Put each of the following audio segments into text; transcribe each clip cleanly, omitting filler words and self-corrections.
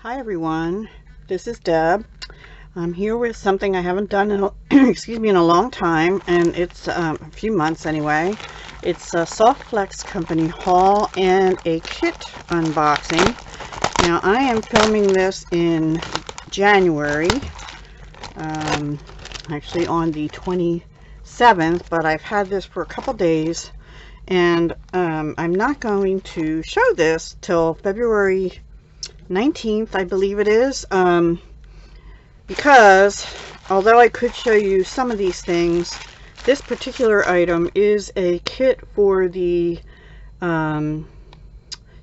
Hi everyone, this is Deb. I'm here with something I haven't done in a, excuse me, in a long time, and it's a few months anyway. It's a Soft Flex Company haul and a kit unboxing. Now I am filming this in January, actually on the 27th, but I've had this for a couple days, and I'm not going to show this till February 19th, I believe it is, because although I could show you some of these things, this particular item is a kit for the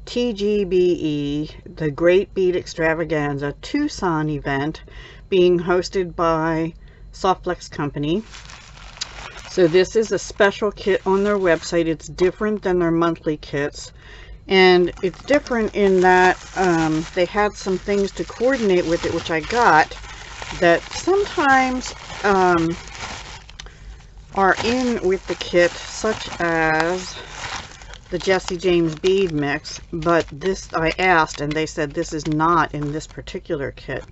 TGBE, the Great Bead Extravaganza Tucson event, being hosted by Soft Flex Company. So this is a special kit on their website. It's different than their monthly kits. And it's different in that they had some things to coordinate with it, which I got, that sometimes are in with the kit, such as the Jesse James bead mix. But this, I asked, and they said this is not in this particular kit.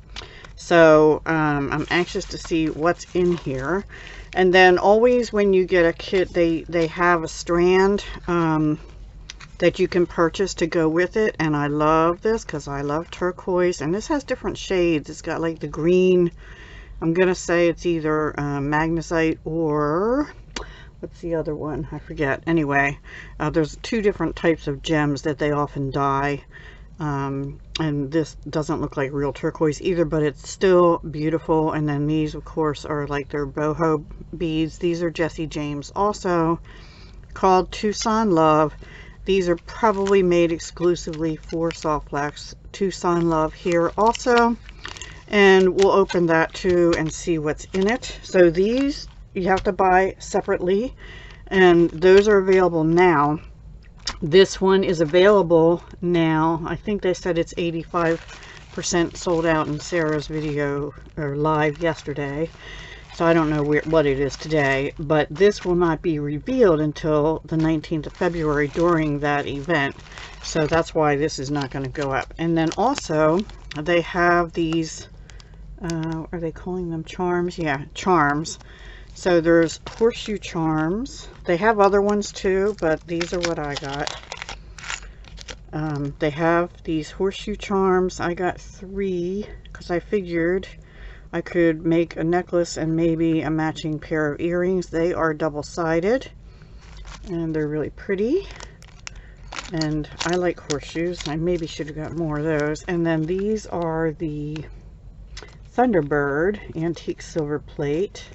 So I'm anxious to see what's in here. And then always when you get a kit, they have a strand that you can purchase to go with it, and I love this because I love turquoise, and this has different shades. It's got like the green, I'm gonna say it's either magnesite or what's the other one, I forget. Anyway, there's two different types of gems that they often dye, and this doesn't look like real turquoise either, but it's still beautiful. And then these of course are like their boho beads. These are Jesse James, also called Tucson Love. These are probably made exclusively for Soft Flex. Tucson Love here also. And we'll open that too and see what's in it. So these you have to buy separately, and those are available now. This one is available now. I think they said it's 85% sold out in Sarah's video or live yesterday. So I don't know what it is today, but this will not be revealed until the 19th of February during that event. So that's why this is not going to go up. And then also they have these, are they calling them charms? Yeah, charms. So there's Horseshoe Charms. They have other ones too, but these are what I got. They have these Horseshoe Charms. I got 3 because I figured I could make a necklace and maybe a matching pair of earrings. They are double-sided and they're really pretty, and I like horseshoes. I maybe should have got more of those. And then these are the Thunderbird antique silver plate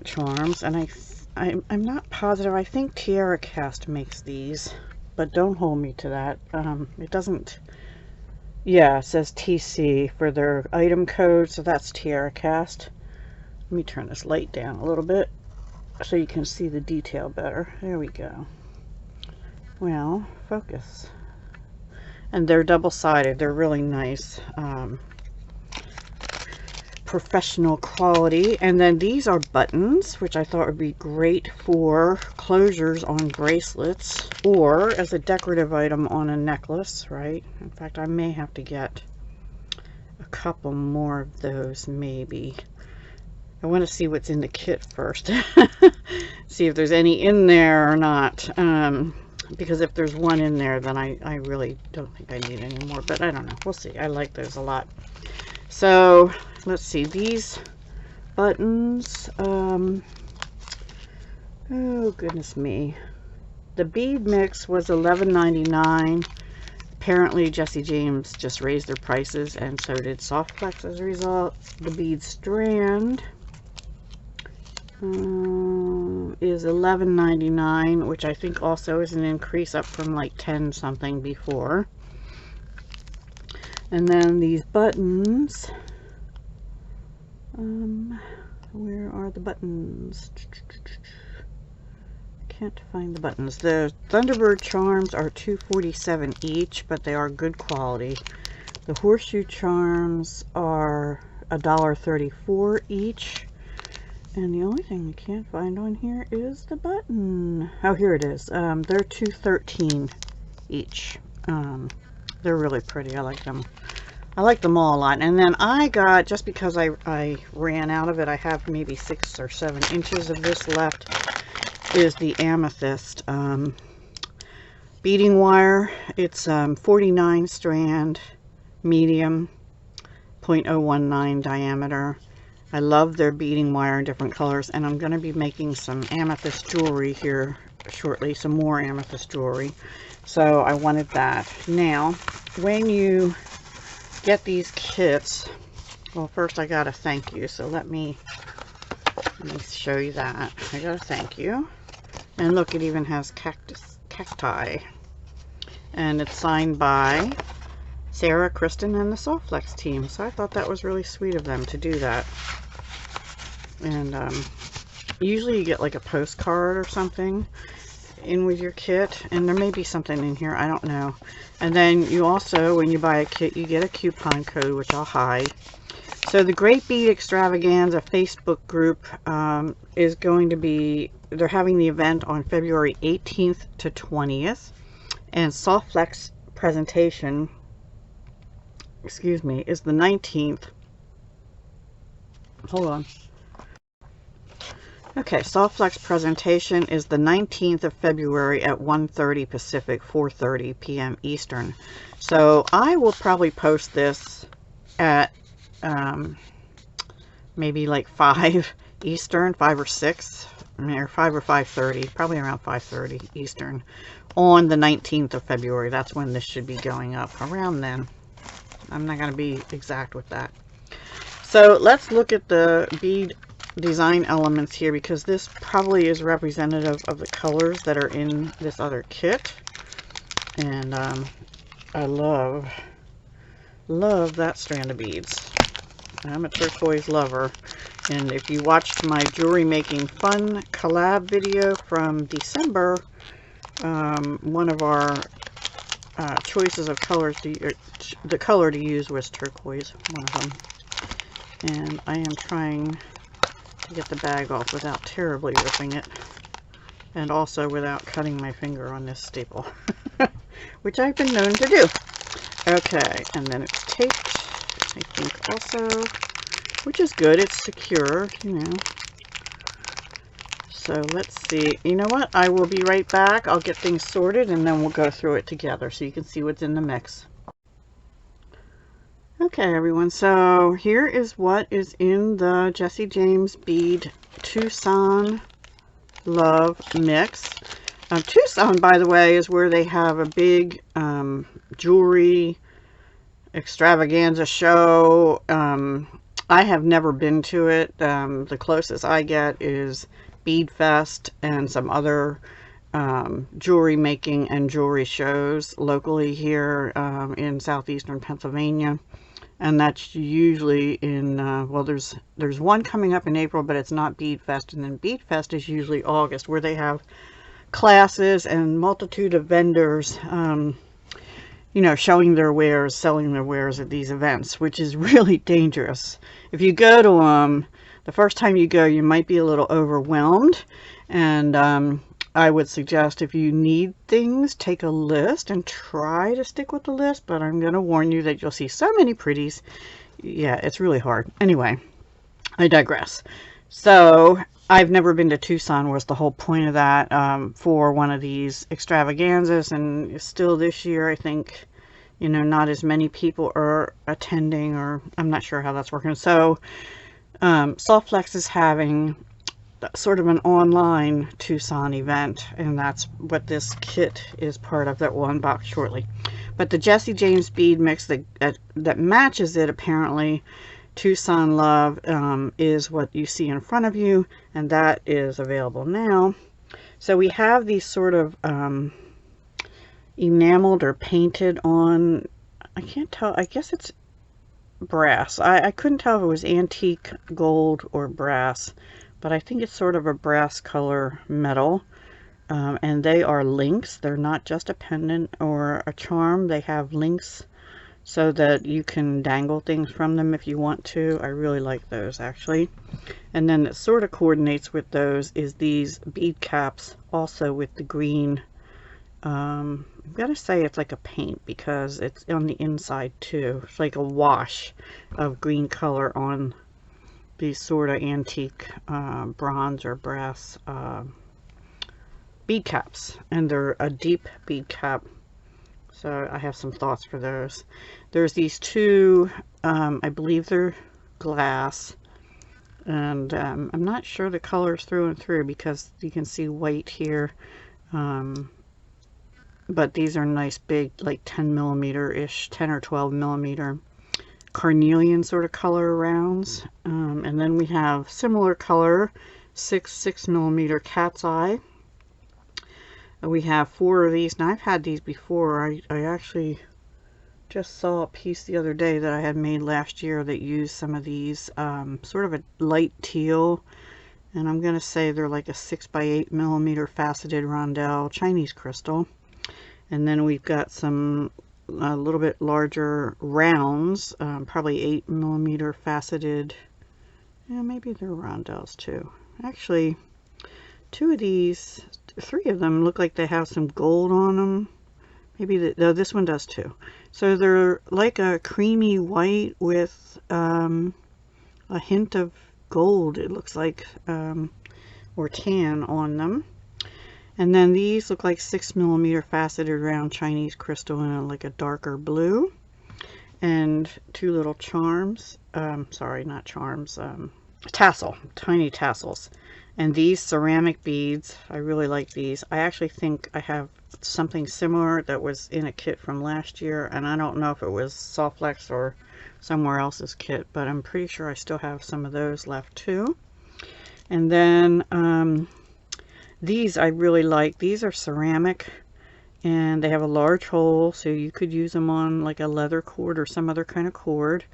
charms, and I'm not positive. I think Tiara Cast makes these, but don't hold me to that. It doesn't. Yeah, it says TC for their item code, so that's Tiara Cast. Let me turn this light down a little bit so you can see the detail better. There we go. Well, focus. And they're double-sided. They're really nice. Professional quality. And then these are buttons, which I thought would be great for closures on bracelets or as a decorative item on a necklace, right? In fact, I may have to get a couple more of those maybe. I want to see what's in the kit first. See if there's any in there or not, because if there's one in there, then I really don't think I need any more, but I don't know, we'll see. I like those a lot. So let's see, these buttons, oh goodness me, the bead mix was $11.99. Apparently Jesse James just raised their prices, and so did Soft Flex as a result. The bead strand is $11.99, which I think also is an increase up from like 10 something before. And then these buttons, where are the buttons? Can't find the buttons. The Thunderbird charms are $2.47 each, but they are good quality. The Horseshoe Charms are $1.34 each. And the only thing I can't find on here is the button. Oh, here it is. They're $2.13 each. They're really pretty. I like them. I like them all a lot. And then I got, just because I ran out of it, I have maybe 6 or 7 inches of this left, is the amethyst beading wire. It's 49 strand, medium, 0.019 diameter. I love their beading wire in different colors, and I'm going to be making some amethyst jewelry here shortly, some more amethyst jewelry. So I wanted that. Now, when you get these kits, well, first I got a thank you, so let me show you that. I got a thank you, and look, it even has cacti, and it's signed by Sarah, Kristen, and the Soft Flex team. So I thought that was really sweet of them to do that. And usually you get like a postcard or something in with your kit, and there may be something in here, I don't know. And then you also, when you buy a kit, you get a coupon code, which I'll hide. So the Great Bead Extravaganza Facebook group is going to be, they're having the event on February 18th to 20th, and Soft Flex presentation, excuse me, is the 19th. Hold on. Okay, Soft Flex presentation is the 19th of February at 1:30 Pacific, 4:30 p.m. Eastern. So I will probably post this at maybe like 5 Eastern, 5 or 6, or 5 or 5:30, probably around 5:30 Eastern on the 19th of February. That's when this should be going up, around then. I'm not going to be exact with that. So let's look at the bead design elements here, because this probably is representative of the colors that are in this other kit. And I love that strand of beads. I'm a turquoise lover, and if you watched my jewelry making fun collab video from December, one of our choices of colors the color to use was turquoise, one of them. And I am trying to get the bag off without terribly ripping it, and also without cutting my finger on this staple, which I've been known to do. Okay, and then it's taped, I think, also, which is good. It's secure, you know. So let's see. You know what? I will be right back. I'll get things sorted, and then we'll go through it together so you can see what's in the mix. Okay, everyone, so here is what is in the Jesse James Bead Tucson Love Mix. Tucson, by the way, is where they have a big jewelry extravaganza show. I have never been to it. The closest I get is Bead Fest and some other jewelry making and jewelry shows locally here in southeastern Pennsylvania. And that's usually in, well, there's one coming up in April, but it's not Bead Fest. And then Bead Fest is usually August, where they have classes and multitude of vendors, you know, showing their wares, selling their wares at these events, which is really dangerous. If you go to them, the first time you go, you might be a little overwhelmed. And I would suggest, if you need things, take a list and try to stick with the list, but I'm going to warn you that you'll see so many pretties. Yeah, it's really hard. Anyway, I digress. So I've never been to Tucson, was the whole point of that, for one of these extravaganzas, and still this year, I think, you know, not as many people are attending, or I'm not sure how that's working. So Soft Flex is having sort of an online Tucson event, and that's what this kit is part of that we'll unbox shortly. But the Jesse James bead mix that matches it, apparently, Tucson Love, is what you see in front of you, and that is available now. So we have these sort of enameled or painted on, I can't tell, I guess it's brass. I couldn't tell if it was antique gold or brass, but I think it's sort of a brass color metal. And they are links. They're not just a pendant or a charm. They have links so that you can dangle things from them if you want to. I really like those, actually. And then it sort of coordinates with those is these bead caps, also with the green I'm gonna say it's like a paint because it's on the inside too. It's like a wash of green color on these sort of antique bronze or brass bead caps, and they're a deep bead cap, so I have some thoughts for those. There's these two, I believe they're glass, and I'm not sure the colors through and through because you can see white here, but these are nice big, like 10 millimeter ish, 10 or 12 millimeter carnelian sort of color rounds. And then we have similar color 6 millimeter cat's eye. We have 4 of these. Now I've had these before. I actually just saw a piece the other day that I had made last year that used some of these, sort of a light teal, and I'm gonna say they're like a 6 by 8 millimeter faceted Rondelle Chinese crystal. And then we've got some a little bit larger rounds, probably 8 millimeter faceted. Yeah, maybe they're Rondelles too. Actually, 2 of these, 3 of them look like they have some gold on them. Maybe no, this one does too. So they're like a creamy white with a hint of gold, it looks like, or tan on them. And then these look like 6 millimeter faceted round Chinese crystal in like a darker blue. And 2 little charms, sorry, not charms, tassel, tiny tassels. And these ceramic beads, I really like these. I actually think I have something similar that was in a kit from last year, and I don't know if it was Softflex or somewhere else's kit, but I'm pretty sure I still have some of those left too. And then these I really like. These are ceramic, and they have a large hole, so you could use them on like a leather cord or some other kind of cord.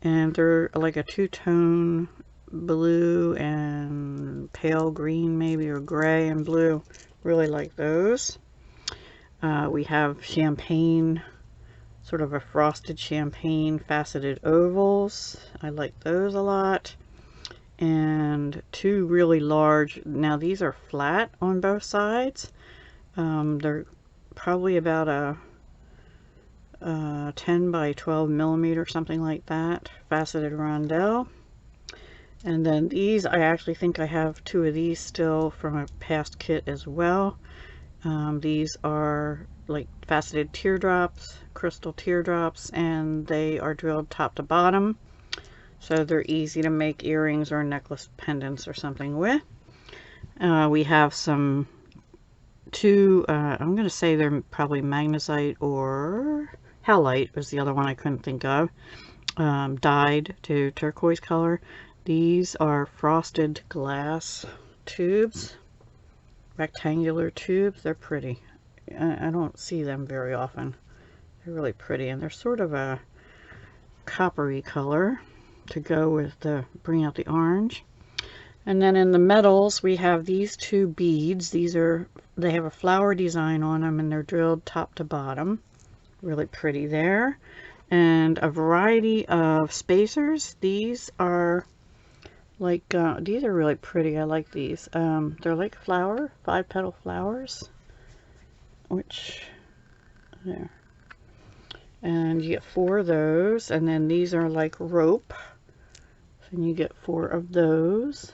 And they're like a 2-tone blue and pale green, maybe, or gray and blue. Really like those. We have champagne, sort of a frosted champagne faceted ovals. I like those a lot. And 2 really large, now these are flat on both sides. They're probably about a 10 by 12 millimeter, something like that, faceted Rondelle. And then these, I actually think I have 2 of these still from a past kit as well. These are like faceted teardrops, crystal teardrops, and they are drilled top to bottom. So they're easy to make earrings or necklace pendants or something with. We have some 2, I'm going to say they're probably magnesite or halite was the other one I couldn't think of, dyed to turquoise color. These are frosted glass tubes, rectangular tubes. They're pretty. I don't see them very often. They're really pretty, and they're sort of a coppery color to go with the, bring out the orange. And then in the metals we have these 2 beads. These are, they have a flower design on them, and they're drilled top to bottom. Really pretty there. And a variety of spacers. These are like these are really pretty. I like these. They're like flower, 5-petal flowers, which there. And you get 4 of those. And then these are like rope, and you get 4 of those.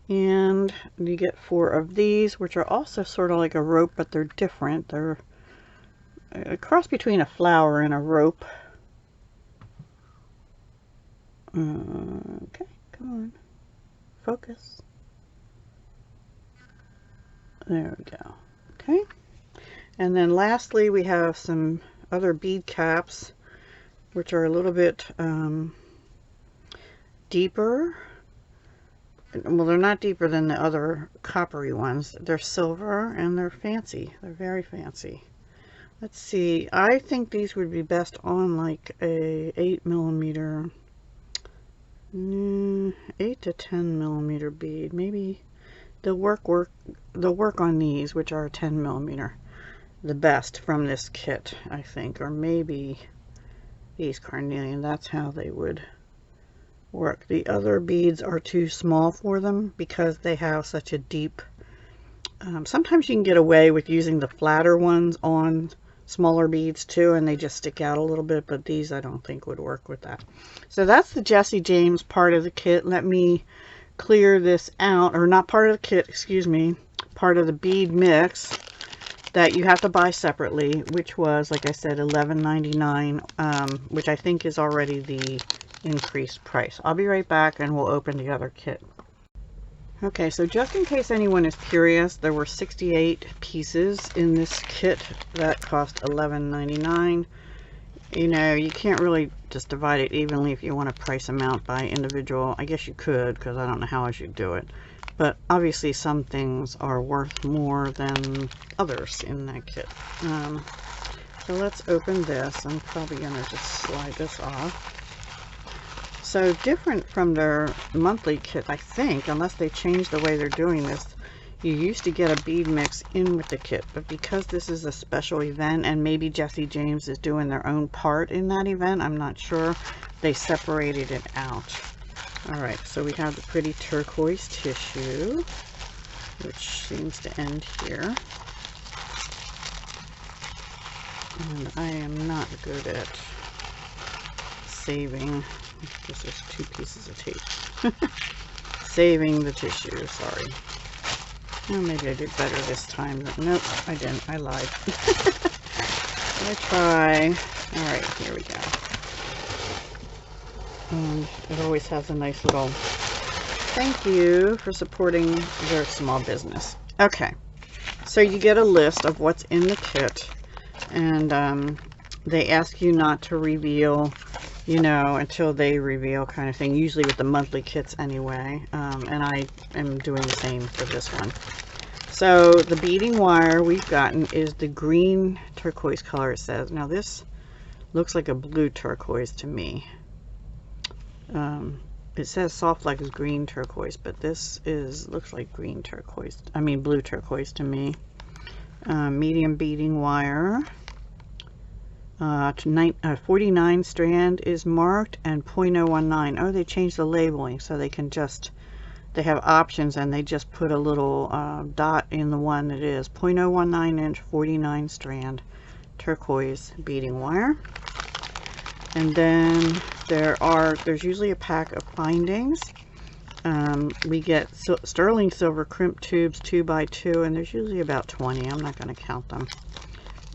And you get 4 of these, which are also sort of like a rope, but they're different. They're a cross between a flower and a rope. Okay, come on, focus. There we go. Okay, and then lastly we have some other bead caps, which are a little bit deeper. Well, they're not deeper than the other coppery ones. They're silver and they're fancy. They're very fancy. Let's see. I think these would be best on like a 8 millimeter, 8 to 10 millimeter bead. Maybe they'll work on these, which are 10 millimeter, the best from this kit, I think. Or maybe these carnelian. That's how they would work. The other beads are too small for them because they have such a deep, sometimes you can get away with using the flatter ones on smaller beads too, and they just stick out a little bit, but these I don't think would work with that. So that's the Jesse James part of the kit. Let me clear this out, or not part of the kit, excuse me, part of the bead mix that you have to buy separately, which was, like I said, $11.99, which I think is already the increased price. I'll be right back and we'll open the other kit. Okay, so just in case anyone is curious, there were 68 pieces in this kit that cost $11.99. You know, you can't really just divide it evenly if you want to price them out by individual. I guess you could, because I don't know how I should do it. But obviously some things are worth more than others in that kit. So let's open this. I'm probably going to just slide this off. So different from their monthly kit, I think, unless they changed the way they're doing this. You used to get a bead mix in with the kit, but because this is a special event, and maybe Jesse James is doing their own part in that event, I'm not sure, they separated it out. Alright, so we have the pretty turquoise tissue, which seems to end here. And I am not good at saving. This is 2 pieces of tape. Saving the tissue, sorry. Well, maybe I did better this time. Nope, I didn't. I lied. I try. Alright, here we go. And it always has a nice little thank you for supporting their small business. Okay, so you get a list of what's in the kit, and they ask you not to reveal, you know, until they reveal, kind of thing, usually with the monthly kits anyway. And I am doing the same for this one. So the beading wire we've gotten is the green turquoise color, it says. Now this looks like a blue turquoise to me. It says soft flex green turquoise, but this looks like green turquoise. I mean blue turquoise to me. Medium beading wire. 49 strand is marked, and 0.019. Oh, they changed the labeling so they can just, they have options, and they just put a little dot in the one that is 0.019 inch 49 strand turquoise beading wire. And then there's usually a pack of findings. We get sterling silver crimp tubes 2x2, and there's usually about 20. I'm not going to count them.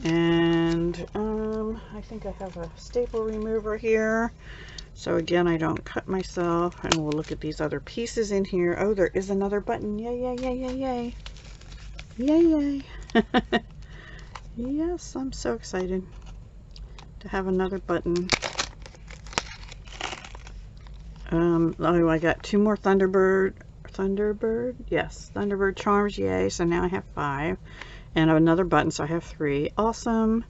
And I think I have a staple remover here, so again I don't cut myself. And we'll look at these other pieces in here. Oh, there is another button. Yay, yay, yay, yay, yay. Yay, yay. Yes, I'm so excited to have another button. Oh, I got 2 more Thunderbird, yes, Thunderbird charms, yay. So now I have 5. And another button, so I have 3. Awesome.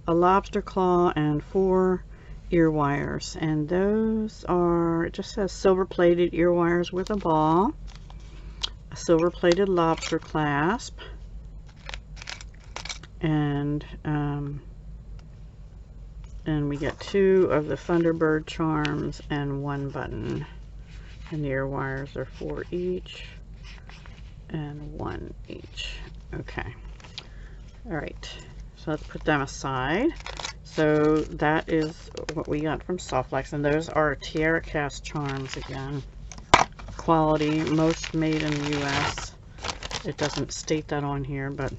A lobster claw and 4 ear wires. And those are, it just says silver plated ear wires with a ball. A silver plated lobster clasp. And we get 2 of the Thunderbird charms and 1 button. And the ear wires are 4 each and 1 each. Okay. All right, so let's put them aside. So that is what we got from Softflex, and those are Tiara cast charms again. Quality, most made in the US. It doesn't state that on here, but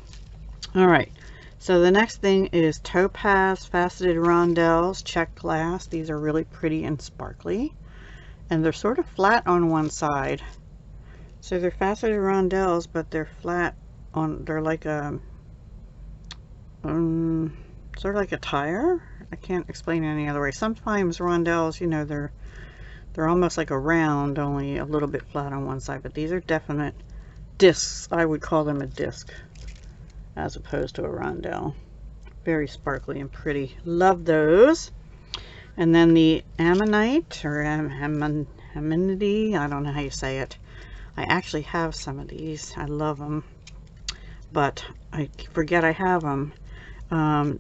all right. So the next thing is Topaz Faceted Rondelles check glass. These are really pretty and sparkly, and they're sort of flat on one side. So they're faceted rondelles, but they're flat on, they're like a sort of like a tire. I can't explain it any other way. Sometimes rondelles, you know, they're almost like a round, only a little bit flat on one side, but these are definite discs. I would call them a disc as opposed to a rondelle. Very sparkly and pretty. Love those. And then the ammonite, or ammonite, I don't know how you say it. I actually have some of these. I love them, but I forget I have them.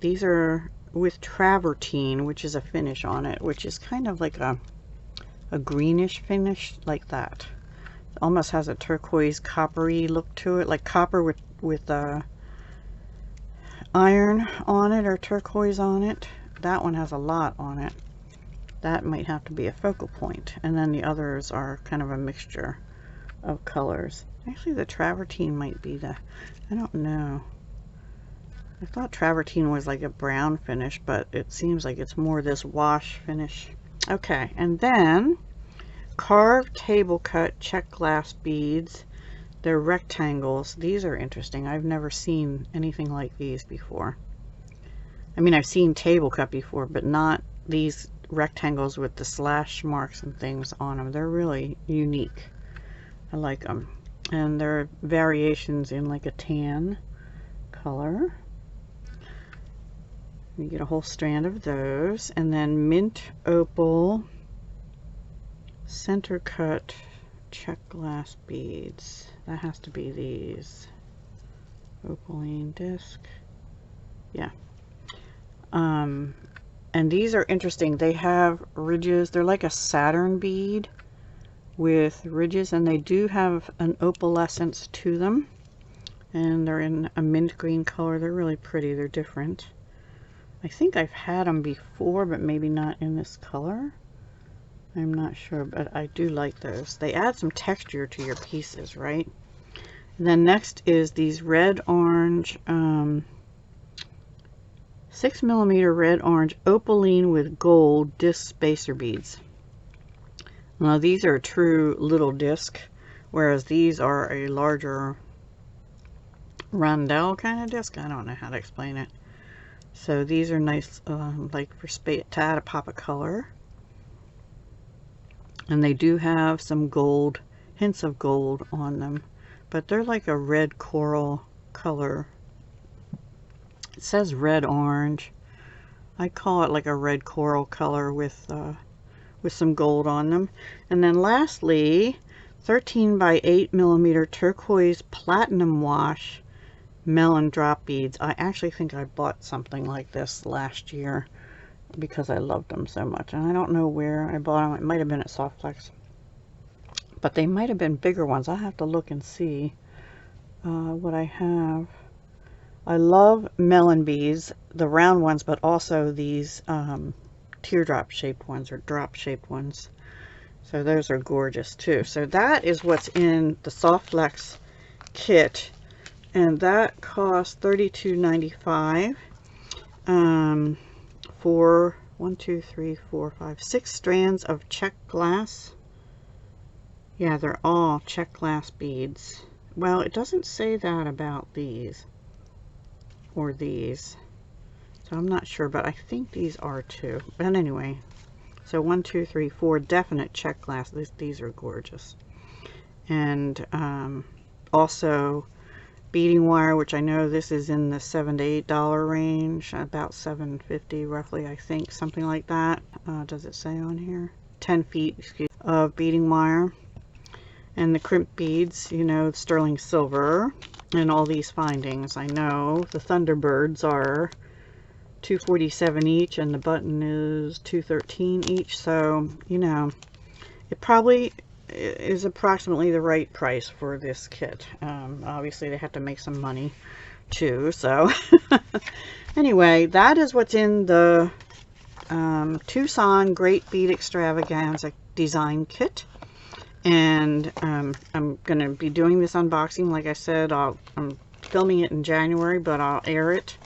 These are with travertine, which is a finish on it, which is kind of like a a greenish finish like that. It almost has a turquoise coppery look to it, like copper with iron on it or turquoise on it. That one has a lot on it. That might have to be a focal point. And then the others are kind of a mixture of colors. Actually, the travertine might be the, I don't know. I thought travertine was like a brown finish, but it seems like it's more this wash finish. Okay, and then carved table cut check glass beads. They're rectangles. These are interesting. I've never seen anything like these before. I mean, I've seen table cut before, but not these rectangles with the slash marks and things on them. They're really unique. I like them. And there are variations in like a tan color. You get a whole strand of those. And then mint opal center cut check glass beads. That has to be these. Opaline disc. Yeah. And these are interesting. They have ridges. They're like a Saturn bead with ridges, and they do have an opalescence to them. And they're in a mint green color. They're really pretty. They're different. I think I've had them before, but maybe not in this color. I'm not sure, but I do like those. They add some texture to your pieces, right? And then next is these red orange 6mm red orange opaline with gold disc spacer beads. Now these are a true little disc, whereas these are a larger rondelle kind of disc. I don't know how to explain it. So these are nice, like for to add a pop of color. And they do have some gold, hints of gold on them, but they're like a red coral color. It says red orange. I call it like a red coral color with some gold on them. And then lastly, 13 by 8mm turquoise platinum wash melon drop beads. I actually think I bought something like this last year because I loved them so much. And I don't know where I bought them. It might have been at Softflex, but they might have been bigger ones. I'll have to look and see what I have. I love melon beads, the round ones, but also these teardrop shaped ones or drop shaped ones. So those are gorgeous too. So that is what's in the Softflex kit, and that costs $32.95 for 6 strands of check glass. Yeah, they're all check glass beads. Well, it doesn't say that about these or these, so I'm not sure, but I think these are too. But anyway, so 4 definite check glass. These are gorgeous. And also beading wire, which I know this is in the $7 to $8 range, about $7.50 roughly, I think, something like that. Does it say on here? 10 feet, excuse me, of beading wire. And the crimp beads, you know, sterling silver, and all these findings. I know the Thunderbirds are $2.47 each, and the button is $2.13 each. So, you know, it probably is approximately the right price for this kit. Obviously, they have to make some money too. So, anyway, that is what's in the Tucson Great Bead Extravaganza Design Kit. And I'm going to be doing this unboxing. Like I said, I'm filming it in January, but I'll air it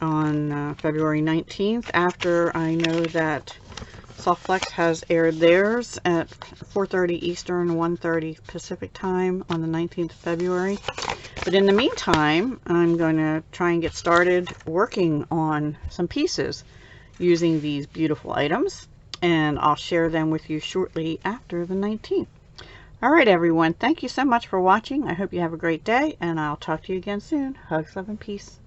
on February 19th after I know that Softflex has aired theirs at 4:30 Eastern, 1:30 Pacific time on the 19th of February. But in the meantime, I'm going to try and get started working on some pieces using these beautiful items, and I'll share them with you shortly after the 19th. All right, everyone. Thank you so much for watching. I hope you have a great day, and I'll talk to you again soon. Hugs, love, and peace.